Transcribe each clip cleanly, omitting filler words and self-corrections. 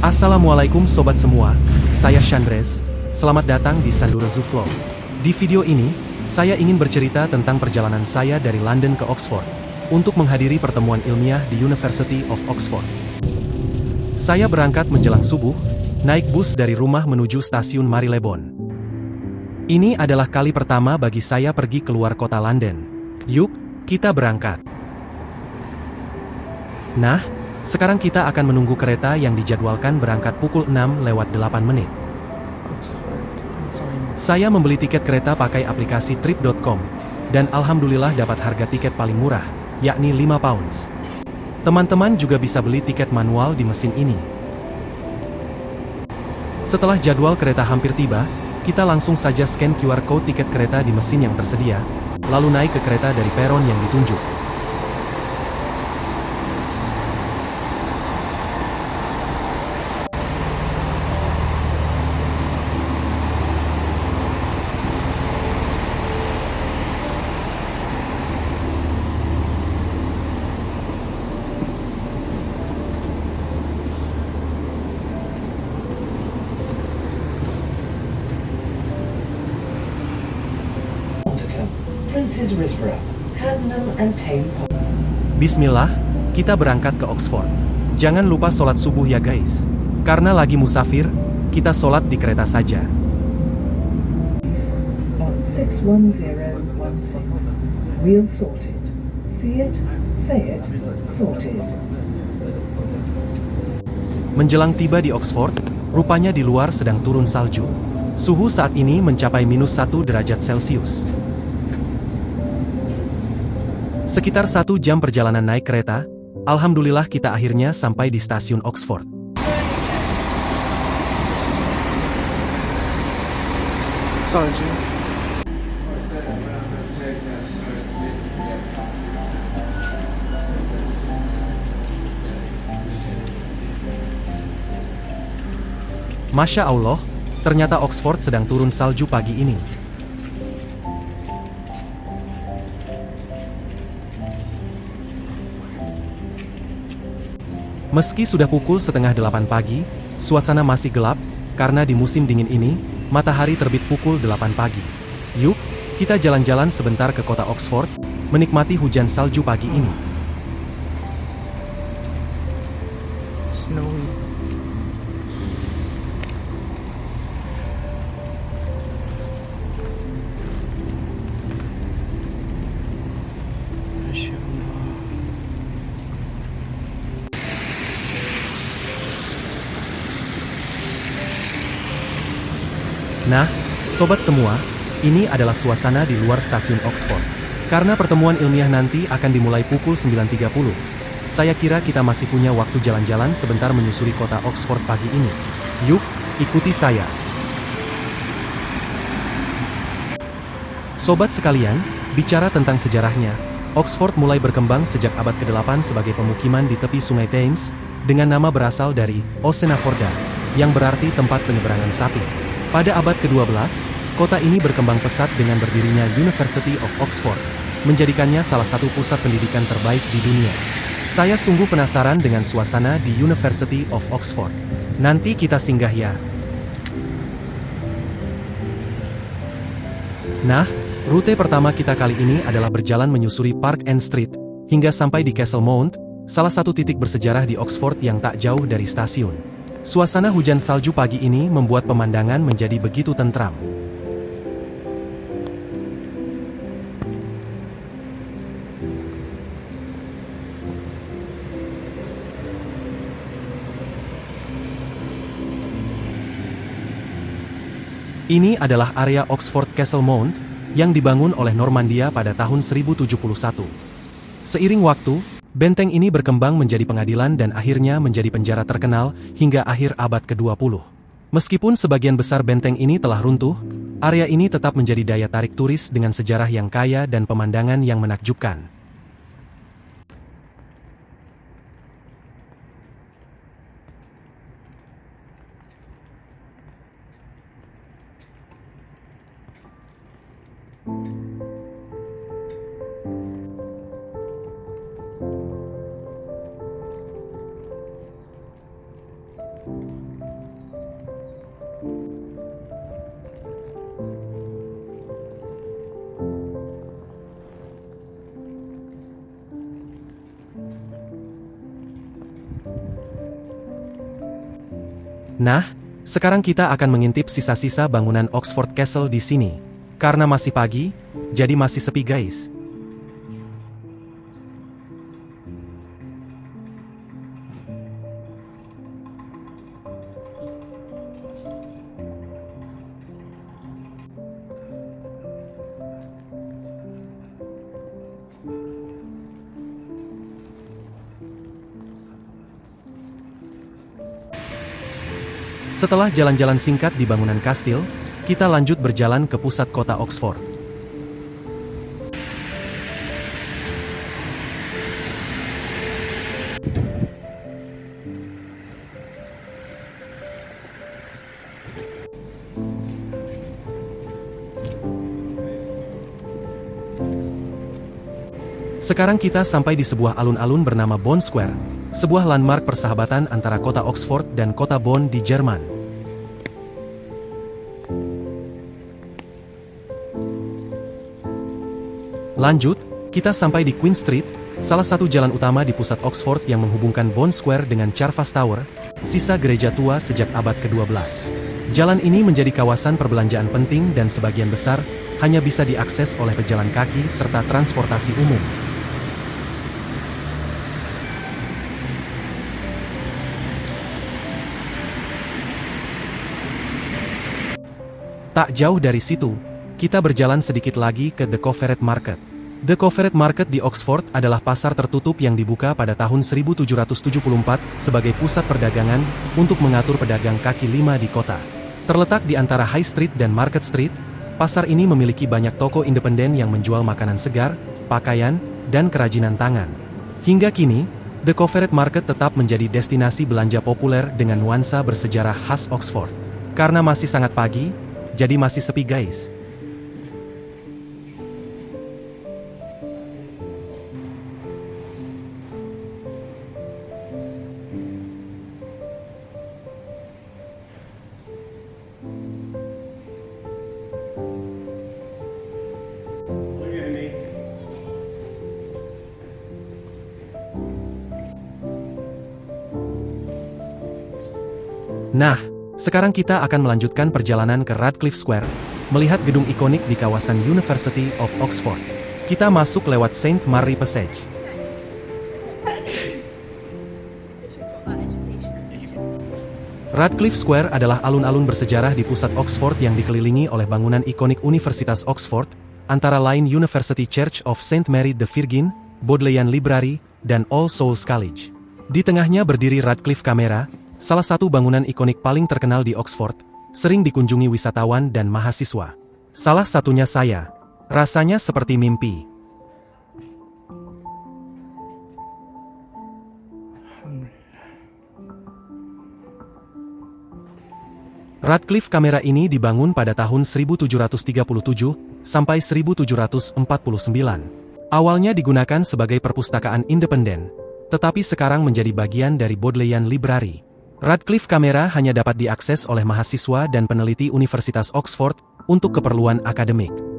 Assalamualaikum sobat semua, saya Chandres. Selamat datang di Sandura Zoo Vlog. Di video ini, saya ingin bercerita tentang perjalanan saya dari London ke Oxford untuk menghadiri pertemuan ilmiah di University of Oxford. Saya berangkat menjelang subuh, naik bus dari rumah menuju stasiun Marylebone. Ini adalah kali pertama bagi saya pergi keluar kota London. Yuk, kita berangkat. Nah, sekarang kita akan menunggu kereta yang dijadwalkan berangkat pukul 6:08. Saya membeli tiket kereta pakai aplikasi trip.com, dan alhamdulillah dapat harga tiket paling murah, yakni £5. Teman-teman juga bisa beli tiket manual di mesin ini. Setelah jadwal kereta hampir tiba, kita langsung saja scan QR code tiket kereta di mesin yang tersedia, lalu naik ke kereta dari peron yang ditunjuk. Prince's Risborough, Haddenham and Tame Park. Bismillah, kita berangkat ke Oxford. Jangan lupa sholat subuh ya guys. Karena lagi musafir, kita sholat di kereta saja. On 61016. We'll sort it. See it, say it, sorted. Menjelang tiba di Oxford, rupanya di luar sedang turun salju. Suhu saat ini mencapai -1 derajat Celcius. Sekitar 1 jam perjalanan naik kereta, alhamdulillah kita akhirnya sampai di stasiun Oxford. Sorry, Jim. Masya Allah, ternyata Oxford sedang turun salju pagi ini. Meski sudah pukul 7:30 pagi, suasana masih gelap, karena di musim dingin ini, matahari terbit pukul 8 pagi. Yuk, kita jalan-jalan sebentar ke kota Oxford, menikmati hujan salju pagi ini. Snowy. Masya Allah. Nah, sobat semua, ini adalah suasana di luar stasiun Oxford. Karena pertemuan ilmiah nanti akan dimulai pukul 9:30. Saya kira kita masih punya waktu jalan-jalan sebentar menyusuri kota Oxford pagi ini. Yuk, ikuti saya. Sobat sekalian, bicara tentang sejarahnya, Oxford mulai berkembang sejak abad ke-8 sebagai pemukiman di tepi sungai Thames, dengan nama berasal dari Osenaforda, yang berarti tempat penyeberangan sapi. Pada abad ke-12, kota ini berkembang pesat dengan berdirinya University of Oxford, menjadikannya salah satu pusat pendidikan terbaik di dunia. Saya sungguh penasaran dengan suasana di University of Oxford. Nanti kita singgah ya. Nah, rute pertama kita kali ini adalah berjalan menyusuri Park End Street, hingga sampai di Castle Mount, salah satu titik bersejarah di Oxford yang tak jauh dari stasiun. Suasana hujan salju pagi ini membuat pemandangan menjadi begitu tentram. Ini adalah area Oxford Castle Mount, yang dibangun oleh Normandia pada tahun 1071. Seiring waktu, benteng ini berkembang menjadi pengadilan dan akhirnya menjadi penjara terkenal hingga akhir abad ke-20. Meskipun sebagian besar benteng ini telah runtuh, area ini tetap menjadi daya tarik turis dengan sejarah yang kaya dan pemandangan yang menakjubkan. Nah, sekarang kita akan mengintip sisa-sisa bangunan Oxford Castle di sini. Karena masih pagi, jadi masih sepi guys. Setelah jalan-jalan singkat di bangunan kastil, kita lanjut berjalan ke pusat kota Oxford. Sekarang kita sampai di sebuah alun-alun bernama Bond Square, sebuah landmark persahabatan antara kota Oxford dan kota Bonn di Jerman. Lanjut, kita sampai di Queen Street, salah satu jalan utama di pusat Oxford yang menghubungkan Bond Square dengan Charvas Tower, sisa gereja tua sejak abad ke-12. Jalan ini menjadi kawasan perbelanjaan penting dan sebagian besar hanya bisa diakses oleh pejalan kaki serta transportasi umum. Tak jauh dari situ, kita berjalan sedikit lagi ke The Coveret Market. The Coveret Market di Oxford adalah pasar tertutup yang dibuka pada tahun 1774 sebagai pusat perdagangan untuk mengatur pedagang kaki lima di kota. Terletak di antara High Street dan Market Street, pasar ini memiliki banyak toko independen yang menjual makanan segar, pakaian, dan kerajinan tangan. Hingga kini, The Coveret Market tetap menjadi destinasi belanja populer dengan nuansa bersejarah khas Oxford. Karena masih sangat pagi, jadi masih sepi guys. Nah, sekarang kita akan melanjutkan perjalanan ke Radcliffe Square, melihat gedung ikonik di kawasan University of Oxford. Kita masuk lewat St. Mary Passage. Radcliffe Square adalah alun-alun bersejarah di pusat Oxford yang dikelilingi oleh bangunan ikonik Universitas Oxford, antara lain University Church of St. Mary the Virgin, Bodleian Library, dan All Souls College. Di tengahnya berdiri Radcliffe Camera, salah satu bangunan ikonik paling terkenal di Oxford, sering dikunjungi wisatawan dan mahasiswa. Salah satunya saya. Rasanya seperti mimpi. Radcliffe Camera ini dibangun pada tahun 1737 sampai 1749. Awalnya digunakan sebagai perpustakaan independen, tetapi sekarang menjadi bagian dari Bodleian Library. Radcliffe Camera hanya dapat diakses oleh mahasiswa dan peneliti Universitas Oxford untuk keperluan akademik.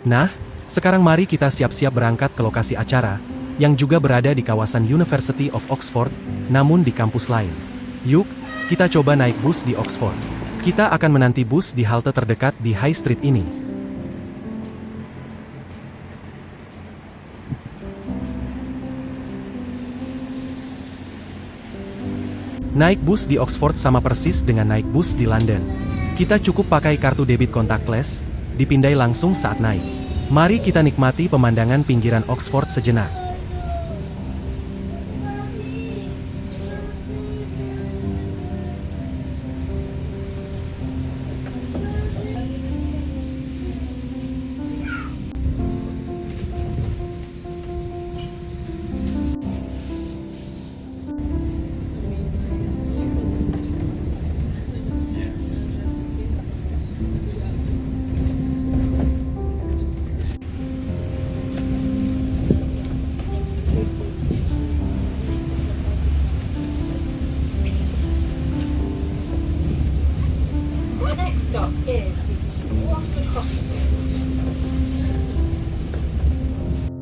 Nah, sekarang mari kita siap-siap berangkat ke lokasi acara, yang juga berada di kawasan University of Oxford, namun di kampus lain. Yuk, kita coba naik bus di Oxford. Kita akan menanti bus di halte terdekat di High Street ini. Naik bus di Oxford sama persis dengan naik bus di London. Kita cukup pakai kartu debit contactless, dipindai langsung saat naik. Mari kita nikmati pemandangan pinggiran Oxford sejenak.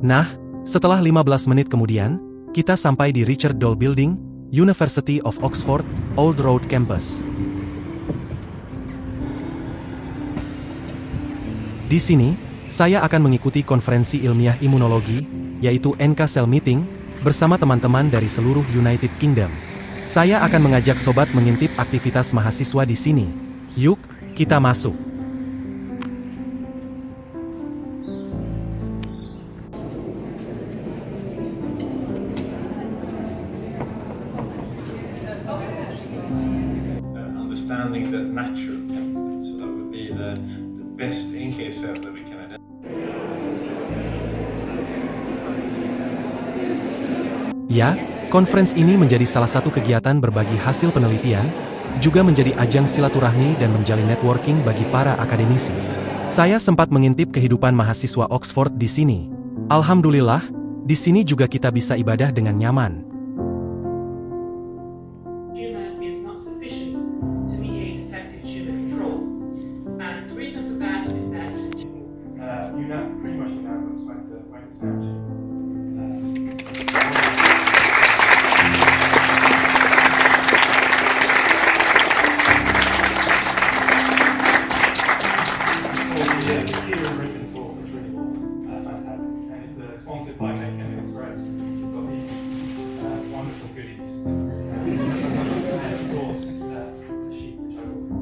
Nah, setelah 15 menit kemudian, kita sampai di Richard Dole Building, University of Oxford, Old Road Campus. Di sini, saya akan mengikuti konferensi ilmiah imunologi, yaitu NK Cell Meeting, bersama teman-teman dari seluruh United Kingdom. Saya akan mengajak sobat mengintip aktivitas mahasiswa di sini. Yuk, kita masuk. Understanding the natural template, so that would be the best NK cell that we can identify. Ya, conference ini menjadi salah satu kegiatan berbagi hasil penelitian, juga menjadi ajang silaturahmi dan menjalin networking bagi para akademisi. Saya sempat mengintip kehidupan mahasiswa Oxford di sini. Alhamdulillah, di sini juga kita bisa ibadah dengan nyaman. Tumor is not sufficient to mediate effective tumor control. And the reason for that is that You know pretty much unanimous when to sanction. Sponsored by Macon Express. We've got these wonderful goodies. And of course, the sheep which I will.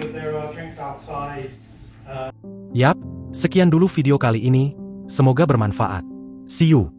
There are drinks outside. Yap, sekian dulu video kali ini, semoga bermanfaat. See you.